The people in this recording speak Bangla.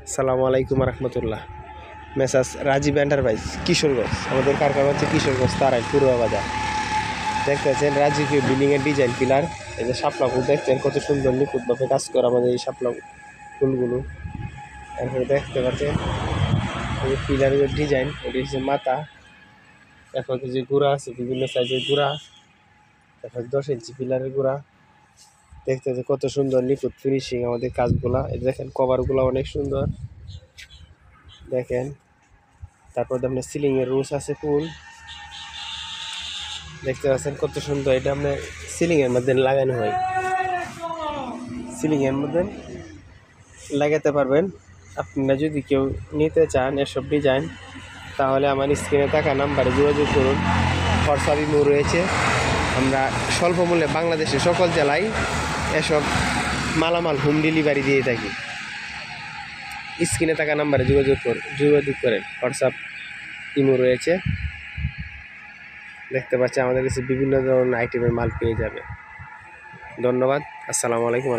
আসসালামু আলাইকুম রহমতুল্লাহ। মেসাস রাজীব এন্টারপ্রাইজ কিশোরগঞ্জ, আমাদের কারখানা হচ্ছে কিশোরগঞ্জ তারাই পূর্ব বাজার। দেখতেছেন রাজকীয় বিল্ডিংয়ের ডিজাইন পিলার, এই যে শাপলা ফুল দেখছেন কত সুন্দর নিখুঁতভাবে কাজ করা আমাদের এই শাপলা ফুলগুলো। তারপরে দেখতে পাচ্ছেন এই যে পিলারের ডিজাইন, এটি হচ্ছে মাথা, তারপর যে গুঁড়া আছে বিভিন্ন সাইজের গুঁড়া, তারপর 10 ইঞ্চি পিলারের গুঁড়া। দেখতে কত সুন্দর নিখুঁত ফিনিশিং আমাদের কাজগুলা। এই দেখেন কভারগুলো অনেক সুন্দর দেখেন। তারপর আপনার সিলিং এর রোজ আছে ফুল, দেখতে পাচ্ছেন কত সুন্দর। এটা আপনার সিলিং এর মধ্যে লাগানো হয়, সিলিং এর মধ্যে লাগাতে পারবেন। আপনারা যদি কেউ নিতে চান এসব ডিজাইন, তাহলে আমার স্ক্রিনে থাকা নাম্বারে যোগাযোগ করুন। হোয়াটসঅ্যাপ ইমো রয়েছে। আমরা স্বল্প মূল্যে বাংলাদেশের সকল জেলায় এসব মালামাল হোম ডেলিভারি দিয়ে থাকি। স্ক্রিনে থাকা নাম্বারে যোগাযোগ করেন। হোয়াটসঅ্যাপ ইমো রয়েছে। দেখতে পাচ্ছি আমাদের কাছে বিভিন্ন ধরনের আইটেমের মাল পেয়ে যাবে। ধন্যবাদ। আসসালামু আলাইকুম।